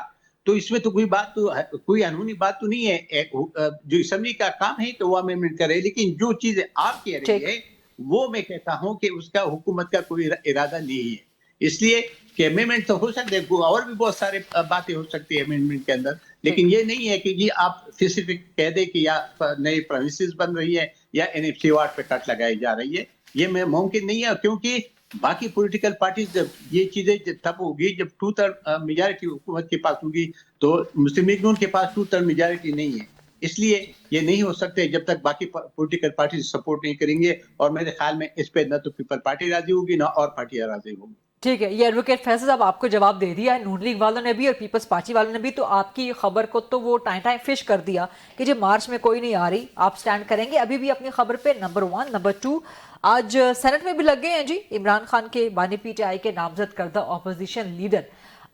तो इसमें तो कोई बात तो कोई कानूनी बात तो नहीं है। जो असेंबली का काम है कि वो अमेंडमेंट करे, लेकिन जो चीजें आप कह रही है वो मैं कहता हूं कि उसका हुकूमत का कोई इरादा नहीं है। इसलिए कि अमेंडमेंट तो हो सकते हैं, और भी बहुत सारे बातें हो सकती है अमेंडमेंट के अंदर, लेकिन ये नहीं है कि जी आप स्पेसिफिक कह दे कि या नई प्रोविंसेस बन रही है या एनएफसी वार्ड पे कट लगाई जा रही है। ये मुमकिन नहीं है, क्योंकि बाकी पॉलिटिकल पार्टीज जब ये चीजें तब होगी जब 2/3 मेजॉरिटी हुकूमत के पास होगी, तो मुस्लिम लीग नून के पास 2/3 मेजॉरिटी नहीं है। इसलिए ये नहीं हो सकते जब तक बाकी पॉलिटिकल पार्टी सपोर्ट नहीं करेंगे, और मेरे ख्याल में इस पे न तो पीपल पार्टी राजी होगी ना और पार्टियां राजी होगी। ठीक है, ये एडवोकेट फैसल साहब आपको जवाब दे दिया है, नून लीग वालों ने भी और पीपल्स पार्टी वालों ने भी, तो आपकी खबर को तो वो टाइम फिश कर दिया कि जो मार्च में कोई नहीं आ रही, आप स्टैंड करेंगे अभी भी अपनी खबर पे। नंबर 1, नंबर 2, आज सेनेट में भी लग गए हैं जी इमरान खान के बानी पीटीआई के नामजद करदा ऑपोजिशन लीडर।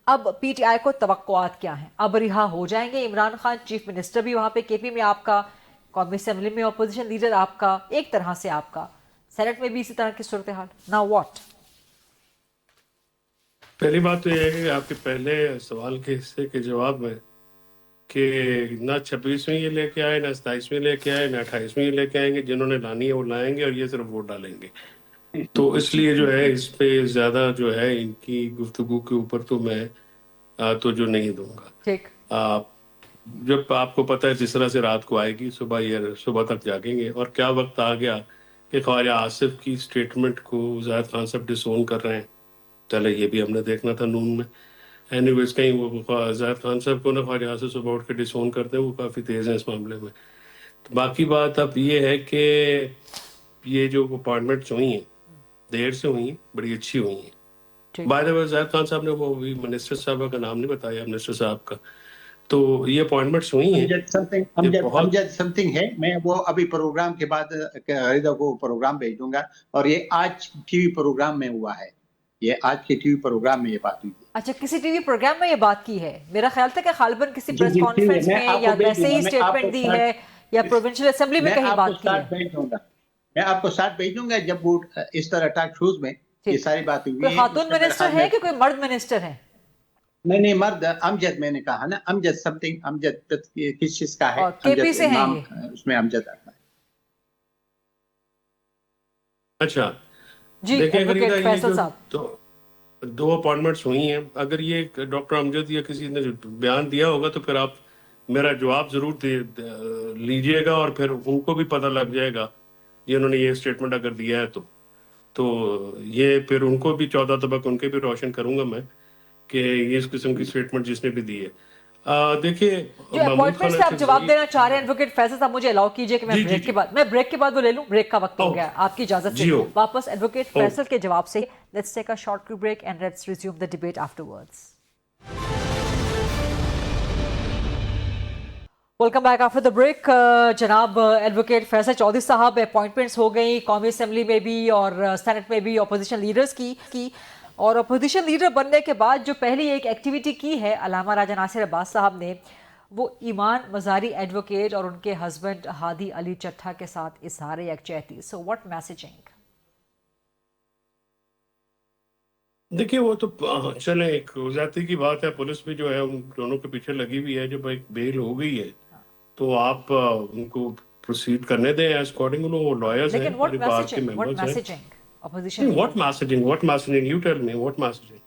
अब पीटीआई को तवक्कुआत क्या है, अब रिहा हो जाएंगे इमरान खान? चीफ मिनिस्टर भी वहां पे केपी में आपका, कौमी असेंबली में ऑपोजिशन लीडर आपका, एक तरह से आपका, सेनेट में भी इसी तरह की सूरत हाल। Now what? पहली बात तो यह है कि आपके पहले सवाल के हिस्से के जवाब में कि ना 26वीं ये लेके आए, ना 27वीं लेके आए, ना 28वीं ये लेके आएंगे, जिन्होंने लानी है वो लाएंगे और ये सिर्फ वोट डालेंगे। तो इसलिए जो है इस पे ज्यादा जो है इनकी गुफ्तगू के ऊपर तो मैं तो जो नहीं दूंगा। ठीक, जब आपको पता है जिस तरह से रात को आएगी, सुबह तक जागेंगे, और क्या वक्त आ गया कि ख्वाजा आसिफ की स्टेटमेंट को जाहिद खान साहब डिसोन कर रहे हैं। चले ये भी हमने देखना था नून में। एनीवेज कहीं वो जाहिद खान साहब को ना ख्वाजा आसिफ सुबह उठ के डिसोन करते हैं, वो काफ़ी तेज़ हैं इस मामले में। तो बाकी बात अब ये है कि ये जो अपॉइंटमेंट्स हुई हैं देर से हुई हैं, बड़ी अच्छी हुई हैं। By the way Zahid Khan साहब ने वो मिनिस्टर साहब का नाम नहीं बताया, मिनिस्टर साहब का, तो ये अपॉइंटमेंट्स हुई हैं। अमजद समथिंग है, मैं वो अभी प्रोग्राम के बाद हरिदा को प्रोग्राम भेज दूंगा, और ये आज टीवी प्रोग्राम में हुआ है, ये आज के टीवी प्रोग्राम में ये बात हुई है। अच्छा, किसी टीवी प्रोग्राम में ये बात की है? मेरा ख्याल था कि खालिबन किसी प्रेस कॉन्फ्रेंस में या वैसे ही स्टेटमेंट दी है या प्रोविंशियल असेंबली में कहीं बात की है। मैं आपको साथ भेज दूंगा जब वो इस तरह टॉक शोज में ये सारी बात हुई है। कोई खातून मिनिस्टर है कि कोई मर्द मिनिस्टर है? नहीं, मर्द। अमजद मैंने कहा ना, अमजद समथिंग, अमजद किस चीज का है? केपी से है उसमें अमजद आता है। अच्छा जी, एडवोकेट फैसल साहब, तो 2 अपॉइंटमेंट्स हुई हैं। अगर ये डॉक्टर अमजद या किसी ने बयान दिया होगा तो फिर आप मेरा जवाब जरूर लीजिएगा, और फिर उनको भी पता लग जाएगा जिन्होंने ये स्टेटमेंट अगर दिया है तो ये फिर उनको भी 14 तबक उनके भी रोशन करूंगा मैं कि ये इस किस्म की स्टेटमेंट जिसने भी दी है। देखिए, जो अपॉइंटमेंट से आप जवाब देना चाह रहे हैं एडवोकेट फैसल साहब, मुझे अलाउ कीजिए कि मैं ब्रेक के बाद वो ले लूं। ब्रेक का वक्त हो गया, आपकी इजाजत से वापस एडवोकेट फैसल के जवाब से। Let's take a short break and let's resume the debate afterwards. Welcome back after the break. जनाब एडवोकेट फैसल चौधरी साहब, अपॉइंटमेंट्स हो गई कौमी असेंबली में भी और सेनेट में भी अपोजिशन लीडर्स की, और अपोजिशन लीडर बनने के बाद जो पहली एक एक्टिविटी की है अलामा राजा नासिर अब्बास साहब ने, वो ईमान मज़ारी एडवोकेट और उनके हस्बैंड हादी अली चट्ठा के साथ इजहार यकजहती। So what messaging? देखिए, वो तो चले एक ज्यादती की बात है, पुलिस भी जो है उन दोनों के पीछे लगी हुई है। जब एक बेल हो गई है तो आप उनको प्रोसीड करने दें एज अकॉर्डिंग, वो लॉयर्स हैं, परिवार के मेंबर्स हैं। Opposition. What messaging? What messaging? You tell me. What messaging?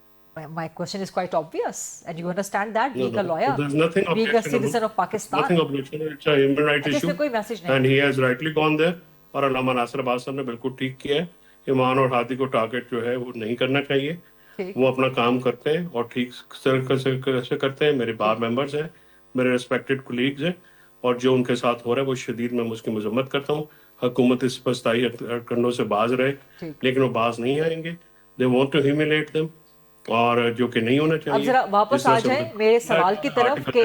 My question is quite obvious, and you understand that being a lawyer, there's nothing being a citizen of Pakistan. Nothing objectionable. It's a human right issue. कोई message नहीं. And he has rightly gone there. और अल्लामा नासिर अब्बास साहब ने बिल्कुल ठीक किया है। ईमान और हादी को टारगेट जो है वो नहीं करना चाहिए। वो अपना काम करते हैं और ठीक से करते हैं। मेरे बार मेंबर्स हैं, میرے ریسپیکٹڈ کولیگز ہیں اور جو ان کے ساتھ ہو رہا ہے وہ شدید میں اس کی مذمت کرتا ہوں. حکومت اس پستائی کرنوں سے باز رہے لیکن وہ باز نہیں آئیں گے. They want to humiliate them اور جو کہ نہیں ہونا چاہیے. اب ذرا واپس آ جائیں میرے سوال کی طرف کہ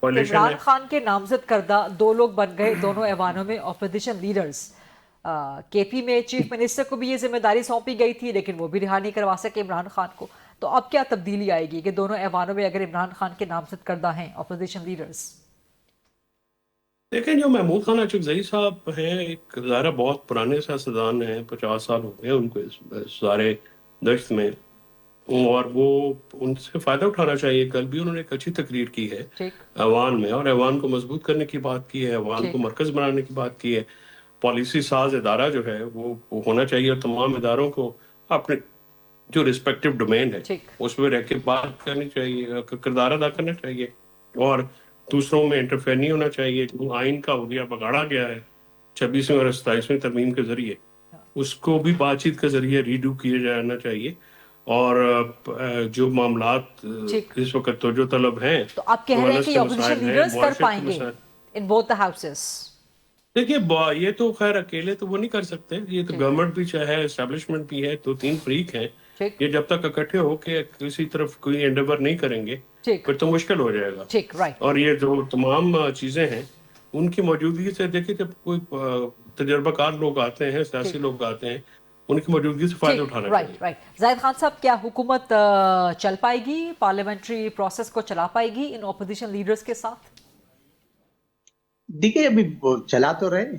عمران خان کے نامزد کردہ 2 لوگ بن گئے دونوں ایوانوں میں اپوزیشن لیڈرز. کے پی میں چیف منسٹر کو بھی یہ ذمہ داری سونپی گئی تھی لیکن وہ بھی رہا نہیں کروا سکے عمران خان کو. تو اب کیا تبدیلی آئے گی کہ دونوں ایوانوں میں اگر عمران خان کے نامزد کردہ ہیں اپوزیشن لیڈرز؟ دیکھیں جو محمود خان اچکزئی صاحب ہیں ایک ظاہرہ بہت پرانے سیاستدان ہیں, 50 سال ہو گئے ان کو اس سارے دشت میں اور وہ ان سے فائدہ اٹھانا چاہیے. کل بھی انہوں نے ایک اچھی تقریر کی ہے ایوان میں اور ایوان کو مضبوط کرنے کی بات کی ہے, ایوان کو مرکز بنانے کی بات کی ہے. پالیسی ساز ادارہ جو ہے وہ ہونا چاہیے اور تمام اداروں کو اپنے جو ریسپیکٹیو ڈومین ہے اس میں رہ کے بات کرنی چاہیے, کردار ادا کرنا چاہیے اور دوسروں میں انٹرفیئر نہیں ہونا چاہیے. جو آئین کا عہدہ بگاڑا گیا ہے 26ویں اور 27ویں ترمیم کے ذریعے اس کو بھی بات چیت کے ذریعے ریڈو کیا جانا چاہیے. اور جو معاملات اس وقت توجہ طلب ہیں تو آپ کہہ رہے ہیں کہ اپوزیشن لیڈرز کر پائیں گے ان بوتھ دی ہاؤسز؟ دیکھیے یہ تو خیر اکیلے تو وہ نہیں کر سکتے, یہ تو گورنمنٹ بھی چاہے اسٹیبلشمنٹ بھی ہے, 2-3 فریق ہیں, یہ جب تک اکٹھے ہو کے کسی طرف کوئی انڈیور نہیں کریں گے پھر تو مشکل ہو جائے گا. اور یہ جو تمام چیزیں ہیں ان کی موجودگی سے دیکھیں جب کوئی تجربہ کار لوگ آتے ہیں, سیاسی لوگ آتے ہیں, ان کی موجودگی سے فائدہ اٹھانا چاہیے. زاہد خان صاحب کیا حکومت چل پائے گی, پارلیمنٹری پروسیس کو چلا پائے گی ان اپوزیشن لیڈرز کے ساتھ؟ دیکھیں ابھی چلا تو رہے,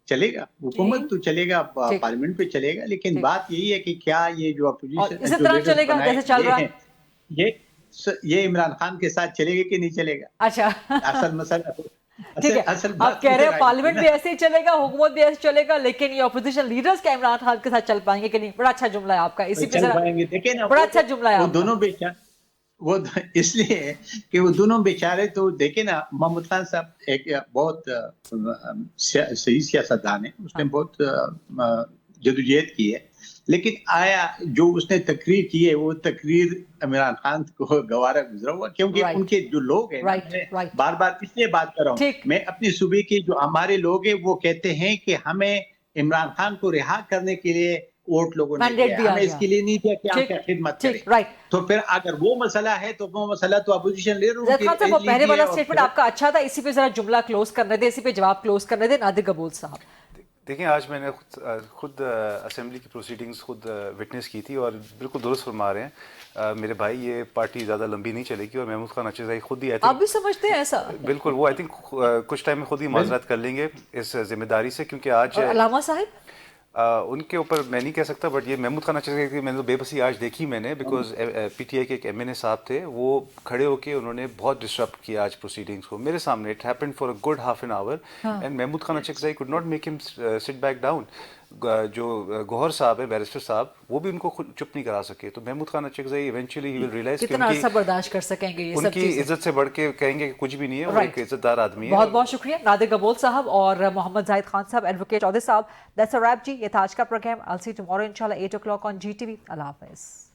چلے گا, حکومت تو چلے گا, پارلیمنٹ پہ چلے گا, لیکن بات یہی ہے کہ کیا یہ جو اپوزیشن اسی طرح چلے گا جیسے چل رہا ہے, یہ عمران خان کے ساتھ چلے گا کہ نہیں چلے گا؟ اچھا اصل مسئلہ ٹھیک ہے, آپ کہہ رہے ہیں پارلیمنٹ بھی ایسے ہی چلے گا, حکومت بھی ایسے چلے گا, لیکن یہ اپوزیشن لیڈرز کیا عمران خان کے ساتھ چل پائیں گے کہ نہیں؟ بڑا اچھا جملہ ہے آپ کا, اسی پہ ذرا بڑا اچھا جملہ ہے. وہ دونوں بیچارے, وہ اس لیے کہ وہ دونوں بیچارے تو دیکھیں نا, محمود خان صاحب ایک بہت صحیح سیاستدان ہے, اس نے بہت جدوجہد کی ہے, لیکن آیا جو اس نے تقریر کی ہے وہ تقریر عمران خان کو گوارا گزرا ہوا, کیونکہ ان کے جو لوگ ہیں, بار بار اس لیے بات کر رہا ہوں, میں اپنی صوبے کے جو ہمارے لوگ ہیں وہ کہتے ہیں کہ ہمیں عمران خان کو رہا کرنے کے لیے ووٹ لوگوں نے دیا, ہمیں اس کے لیے نہیں دیا کہ آپ کیا خدمت کریں. تو پھر اگر وہ مسئلہ ہے تو وہ مسئلہ تو اپوزیشن لیڈر کی. وہ پہلے والا اسٹیٹمنٹ آپ کا اچھا تھا, اسی پہ ذرا جملہ کلوز کرنے دے, اسی پہ جواب کلوز کرنے دے. نادر قبول صاحب دیکھیں, آج میں نے خود اسمبلی کی پروسیڈنگز خود وٹنس کی تھی اور بالکل درست فرما رہے ہیں میرے بھائی, یہ پارٹی زیادہ لمبی نہیں چلے گی اور محمود خان اچکزئی خود ہی آپ بھی سمجھتے ہیں ایسا؟ بالکل, وہ آئی تھنک کچھ ٹائم میں خود ہی معذرت کر لیں گے اس ذمہ داری سے, کیونکہ آج علامہ صاحب ان کے اوپر میں نہیں کہہ سکتا, بٹ یہ محمود خان اچکزئی کی میں نے بے بسی آج دیکھی میں نے, بیکاز پی ٹی آئی کے ایک ایم این اے صاحب تھے, وہ کھڑے ہو کے انہوں نے بہت ڈسٹرپٹ کیا آج پروسیڈنگس کو میرے سامنے. It happened for a good half an hour and Mahmood Khan Achakzai could not make him sit back down. جو گوہر صاحب ہے, بیرسٹر صاحب, وہ بھی ان کو چپ نہیں کرا سکے. تو محمود خان اچکزئی ایونچولی ہی ول ریئلائز کہ کتنا عرصہ برداشت کر سکیں گے, ان کی عزت سے بڑھ کے کہیں گے کہ کچھ بھی نہیں ہے, وہ ایک عزت دار آدمی ہے. بہت بہت شکریہ نادر قبول صاحب اور محمد زاہد خان صاحب, ایڈوکیٹ چودھری صاحب. دیٹس ا ریپ جی, یہ تھا آج کا programme. I'll see you tomorrow inshallah 8 o'clock on GTV. اللہ حافظ.